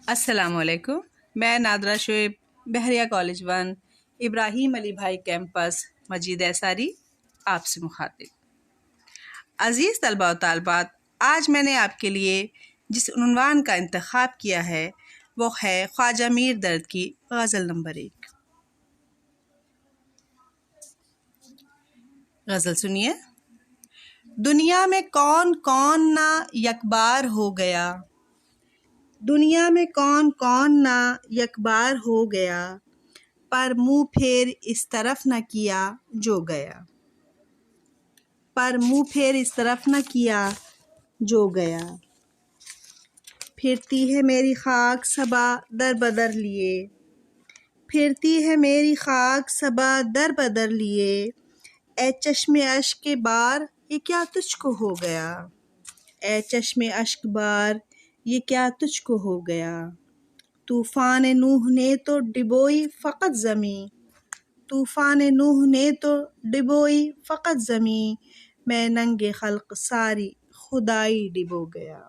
السلام علیکم، میں نادرہ شعیب، بحریہ کالج 1 ابراہیم علی بھائی کیمپس مجید ایساری آپ سے مخاطب۔ عزیز طلباء و طالبات، آج میں نے آپ کے لیے جس عنوان کا انتخاب کیا ہے وہ ہے خواجہ میر درد کی غزل نمبر 1۔ غزل سنیے۔ دنیا میں کون کون نہ یکبار ہو گیا، دنیا میں کون کون نہ یکبار ہو گیا، پر منہ پھیر اس طرف نہ کیا جو گیا، پر منہ پھیر اس طرف نہ کیا جو گیا۔ پھرتی ہے میری خاک صبا در بدر لیے، پھرتی ہے میری خاک صبا در بدر لیے، اے چشم اشک کے بار یہ کیا تجھ کو ہو گیا، اے چشم اشک بار یہ کیا تجھ کو ہو گیا۔ طوفان نوح نے تو ڈبوئی فقط زمیں، طوفان نوح نے تو ڈبوئی فقط زمیں، میں ننگ خلق ساری خدائی ڈبو گیا۔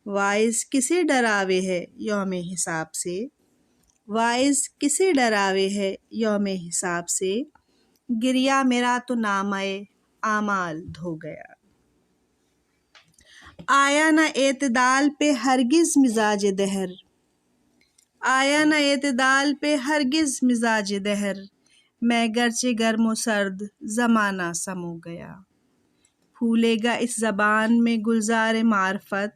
واعظ کسے ڈراوے ہے یوم حساب سے، واعظ کسے ڈراوے ہے یوم حساب سے، گریا میرا تو نامہ اعمال دھو گیا۔ آیا نہ اعتدال پہ ہرگز مزاج دہر، آیا نہ اعتدال پہ ہرگز مزاج دہر، میں گرچہ گرم و سرد زمانہ سمو گیا۔ پھولے گا اس زبان میں گلزار معرفت،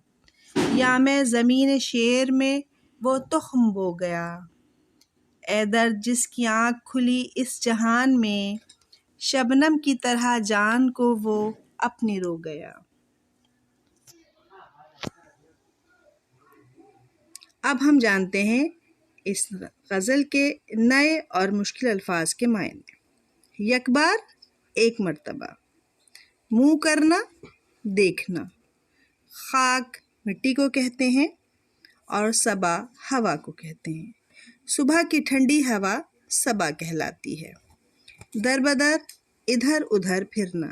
یا میں زمین شعر میں وہ تخم بو گیا۔ اے درد جس کی آنکھ کھلی اس جہان میں، شبنم کی طرح جان کو وہ اپنی رو گیا۔ اب ہم جانتے ہیں اس غزل کے نئے اور مشکل الفاظ کے معنی۔ یک بار ایک مرتبہ، منہ کرنا دیکھنا، خاک مٹی کو کہتے ہیں اور صبا ہوا کو کہتے ہیں۔ صبح کی ٹھنڈی ہوا صبا کہلاتی ہے۔ در بدر ادھر ادھر پھرنا،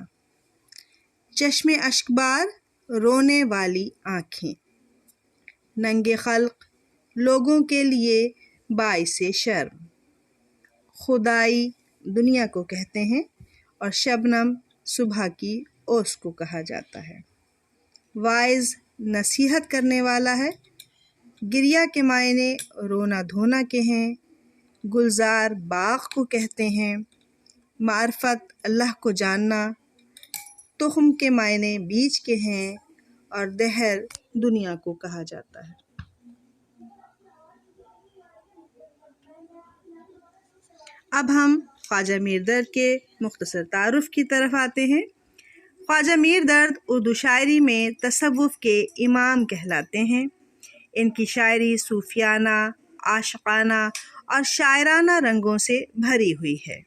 چشم اشک بار رونے والی آنکھیں، ننگ خلق لوگوں کے لیے باعث شرم، خدائی دنیا کو کہتے ہیں اور شبنم صبح کی اوس کو کہا جاتا ہے۔ واعظ نصیحت کرنے والا ہے۔ گریا کے معنی رونا دھونا کے ہیں۔ گلزار باغ کو کہتے ہیں۔ معرفت اللہ کو جاننا۔ تخم کے معنی بیج کے ہیں اور دہر دنیا کو کہا جاتا ہے۔ اب ہم خواجہ میر درد کے مختصر تعارف کی طرف آتے ہیں۔ خواجہ میر درد اردو شاعری میں تصوف کے امام کہلاتے ہیں۔ ان کی شاعری صوفیانہ، عاشقانہ اور شاعرانہ رنگوں سے بھری ہوئی ہے۔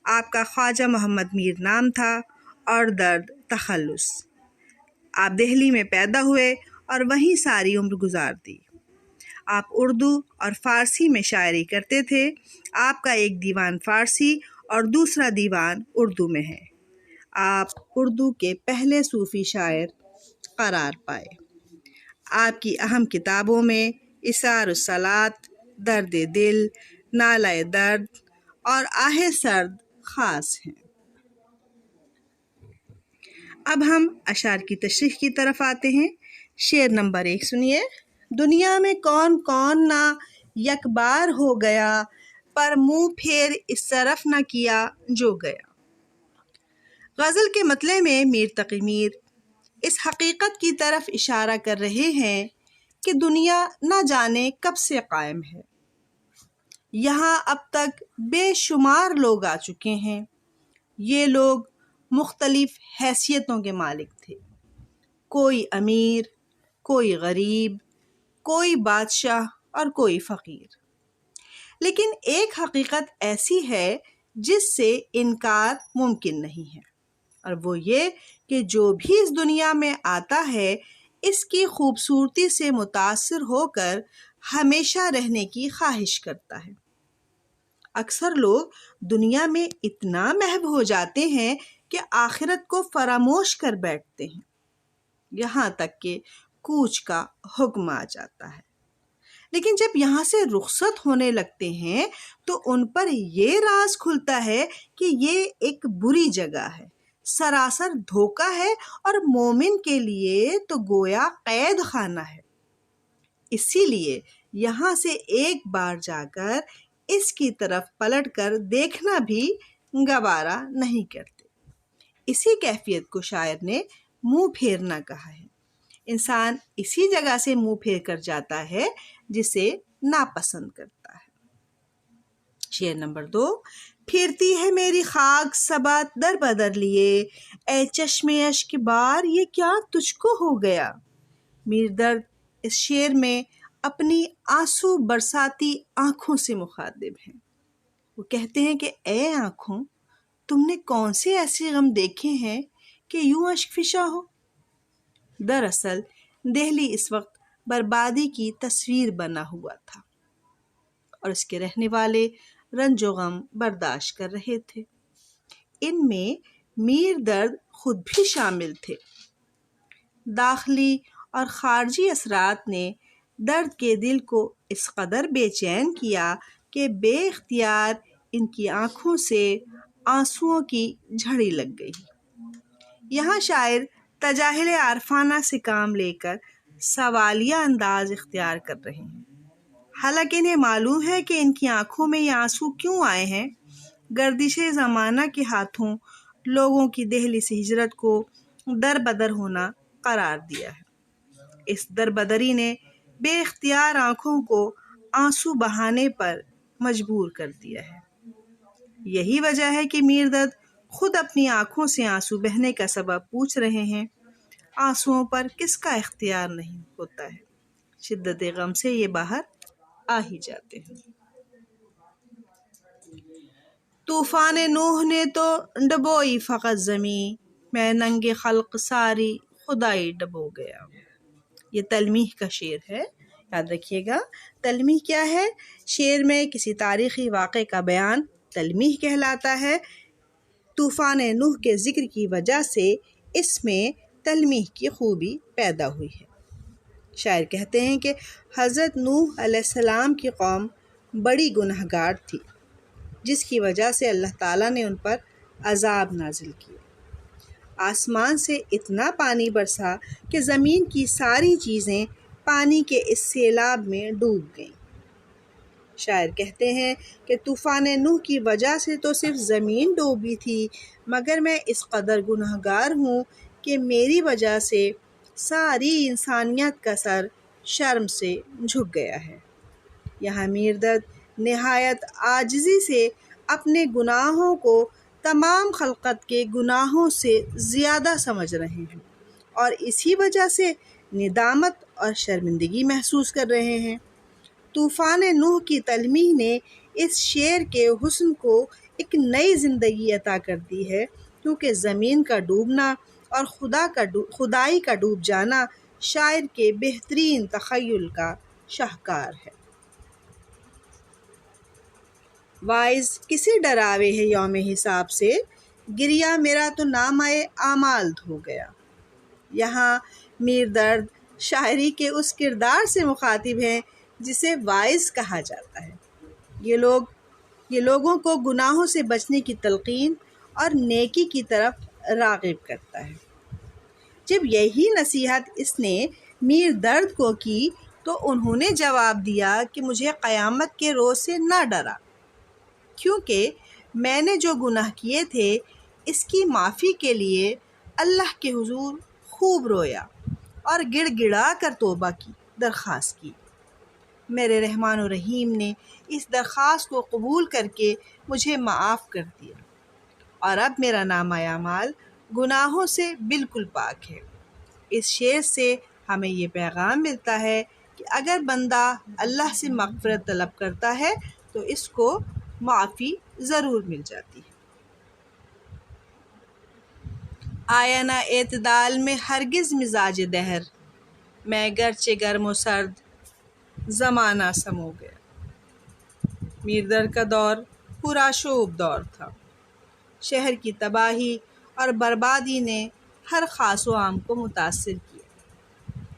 آپ کا خواجہ محمد میر نام تھا اور درد تخلص۔ آپ دہلی میں پیدا ہوئے اور وہیں ساری عمر گزار دی۔ آپ اردو اور فارسی میں شاعری کرتے تھے۔ آپ کا ایک دیوان فارسی اور دوسرا دیوان اردو میں ہے۔ آپ اردو کے پہلے صوفی شاعر قرار پائے۔ آپ کی اہم کتابوں میں اثار الصلوات، درد دل، نالہ درد اور آہ سرد خاص ہیں۔ اب ہم اشعار کی تشریح کی طرف آتے ہیں۔ شعر نمبر 1 سنیے۔ دنیا میں کون کون نہ یک بار ہو گیا، پر منہ پھیر اس طرف نہ کیا جو گیا۔ غزل کے مطلع میں میر تقی میر اس حقیقت کی طرف اشارہ کر رہے ہیں کہ دنیا نہ جانے کب سے قائم ہے۔ یہاں اب تک بے شمار لوگ آ چکے ہیں۔ یہ لوگ مختلف حیثیتوں کے مالک تھے۔ کوئی امیر، کوئی غریب، کوئی بادشاہ اور کوئی فقیر۔ لیکن ایک حقیقت ایسی ہے جس سے انکار ممکن نہیں ہے، اور وہ یہ کہ جو بھی اس دنیا میں آتا ہے اس کی خوبصورتی سے متاثر ہو کر ہمیشہ رہنے کی خواہش کرتا ہے۔ اکثر لوگ دنیا میں اتنا محو ہو جاتے ہیں کہ آخرت کو فراموش کر بیٹھتے ہیں، یہاں تک کہ کوچ کا حکم آ جاتا ہے۔ لیکن جب یہاں سے رخصت ہونے لگتے ہیں تو ان پر یہ راز کھلتا ہے کہ یہ ایک بری جگہ ہے، سراسر دھوکہ ہے اور مومن کے لیے تو گویا قید خانہ ہے۔ اسی لیے یہاں سے ایک بار جا کر اس کی طرف پلٹ کر دیکھنا بھی گوارا نہیں کرتے۔ اسی کیفیت کو شاعر نے منہ پھیرنا کہا ہے۔ انسان اسی جگہ سے منہ پھیر کر جاتا ہے جسے ناپسند کرتا ہے۔ شعر نمبر 2، پھرتی ہے میری خاک صبا در بدر لیے، اے چشم اشک بار یہ کیا تجھ کو ہو گیا۔ میر درد اس شعر میں اپنی آنسو برساتی آنکھوں سے مخاطب ہیں۔ وہ کہتے ہیں کہ اے آنکھوں، تم نے کون سے ایسے غم دیکھے ہیں کہ یوں اشک فشاں ہو۔ دراصل دہلی اس وقت بربادی کی تصویر بنا ہوا تھا اور اس کے رہنے والے رنج و غم برداشت کر رہے تھے۔ ان میں میر درد خود بھی شامل تھے۔ داخلی اور خارجی اثرات نے درد کے دل کو اس قدر بے چین کیا کہ بے اختیار ان کی آنکھوں سے آنسوؤں کی جھڑی لگ گئی۔ یہاں شاعر تجاہل عارفانہ سے کام لے کر سوالیہ انداز اختیار کر رہے ہیں۔ حالانکہ انہیں معلوم ہے کہ ان کی آنکھوں میں یہ آنسو کیوں آئے ہیں۔ گردش زمانہ کے ہاتھوں لوگوں کی دہلی سے ہجرت کو در بدر ہونا قرار دیا ہے۔ اس در بدری نے بے اختیار آنکھوں کو آنسو بہانے پر مجبور کر دیا ہے۔ یہی وجہ ہے کہ میر درد خود اپنی آنکھوں سے آنسو بہنے کا سبب پوچھ رہے ہیں۔ آنسوؤں پر کس کا اختیار نہیں ہوتا ہے، شدت غم سے یہ باہر آ ہی جاتے ہیں۔ طوفان نوح نے تو ڈبوئی فقط زمیں، میں ننگ خلق ساری خدائی ڈبو گیا۔ یہ تلمیح کا شعر ہے، یاد رکھیے گا۔ تلمیح کیا ہے؟ شعر میں کسی تاریخی واقعے کا بیان تلمیح کہلاتا ہے۔ طوفان نوح کے ذکر کی وجہ سے اس میں تلمیح کی خوبی پیدا ہوئی ہے۔ شاعر کہتے ہیں کہ حضرت نوح علیہ السلام کی قوم بڑی گناہ گار تھی، جس کی وجہ سے اللہ تعالیٰ نے ان پر عذاب نازل کیا۔ آسمان سے اتنا پانی برسا کہ زمین کی ساری چیزیں پانی کے اس سیلاب میں ڈوب گئیں۔ شاعر کہتے ہیں کہ طوفان نوح کی وجہ سے تو صرف زمین ڈوبی تھی، مگر میں اس قدر گناہ گار ہوں کہ میری وجہ سے ساری انسانیت کا سر شرم سے جھک گیا ہے۔ یہاں میر درد نہایت عاجزی سے اپنے گناہوں کو تمام خلقت کے گناہوں سے زیادہ سمجھ رہے ہیں اور اسی وجہ سے ندامت اور شرمندگی محسوس کر رہے ہیں۔ طوفان نوح کی تلمیح نے اس شعر کے حسن کو ایک نئی زندگی عطا کر دی ہے، کیونکہ زمین کا ڈوبنا اور خدائی کا ڈوب جانا شاعر کے بہترین تخیل کا شاہکار ہے۔ وائز کسے ڈراوے ہے یوم حساب سے، گریا میرا تو نامہ اعمال دھو گیا۔ یہاں میر درد شاعری کے اس کردار سے مخاطب ہیں جسے وائز کہا جاتا ہے۔ یہ لوگوں کو گناہوں سے بچنے کی تلقین اور نیکی کی طرف راغب کرتا ہے۔ جب یہی نصیحت اس نے میر درد کو کی تو انہوں نے جواب دیا کہ مجھے قیامت کے روز سے نہ ڈرا، کیونکہ میں نے جو گناہ کیے تھے اس کی معافی کے لیے اللہ کے حضور خوب رویا اور گڑ گڑا کر توبہ کی درخواست کی۔ میرے رحمان و رحیم نے اس درخواست کو قبول کر کے مجھے معاف کر دیا اور اب میرا نامہ اعمال گناہوں سے بالکل پاک ہے۔ اس شعر سے ہمیں یہ پیغام ملتا ہے کہ اگر بندہ اللہ سے مغفرت طلب کرتا ہے تو اس کو معافی ضرور مل جاتی ہے۔ آیا نہ اعتدال میں ہرگز مزاج دہر، میں گرچہ گرم و سرد زمانہ سمو گیا۔ میر درد کا دور پرآشوب دور تھا۔ شہر کی تباہی اور بربادی نے ہر خاص و عام کو متاثر کیا۔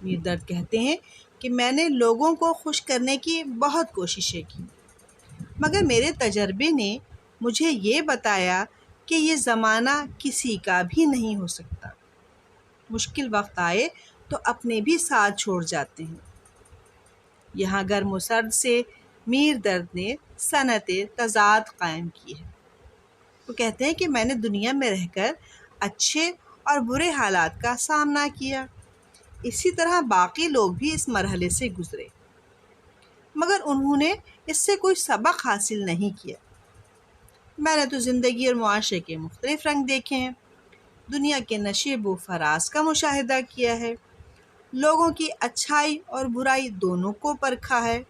میر درد کہتے ہیں کہ میں نے لوگوں کو خوش کرنے کی بہت کوششیں کی، مگر میرے تجربے نے مجھے یہ بتایا کہ یہ زمانہ کسی کا بھی نہیں ہو سکتا۔ مشکل وقت آئے تو اپنے بھی ساتھ چھوڑ جاتے ہیں۔ یہاں گرم و سرد سے میر درد نے صنعت تضاد قائم کی ہے۔ وہ کہتے ہیں کہ میں نے دنیا میں رہ کر اچھے اور برے حالات کا سامنا کیا، اسی طرح باقی لوگ بھی اس مرحلے سے گزرے، مگر انہوں نے اس سے کوئی سبق حاصل نہیں کیا۔ میں نے تو زندگی اور معاشرے کے مختلف رنگ دیکھے ہیں، دنیا کے نشیب و فراز کا مشاہدہ کیا ہے، لوگوں کی اچھائی اور برائی دونوں کو پرکھا ہے۔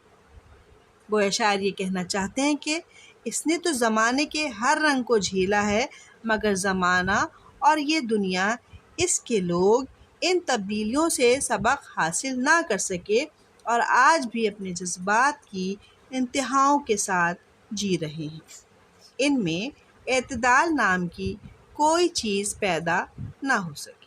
گویا شاعر یہ کہنا چاہتے ہیں کہ اس نے تو زمانے کے ہر رنگ کو جھیلا ہے، مگر زمانہ اور یہ دنیا، اس کے لوگ ان تبدیلیوں سے سبق حاصل نہ کر سکے اور آج بھی اپنے جذبات کی انتہاؤں کے ساتھ جی رہے ہیں۔ ان میں اعتدال نام کی کوئی چیز پیدا نہ ہو سکی۔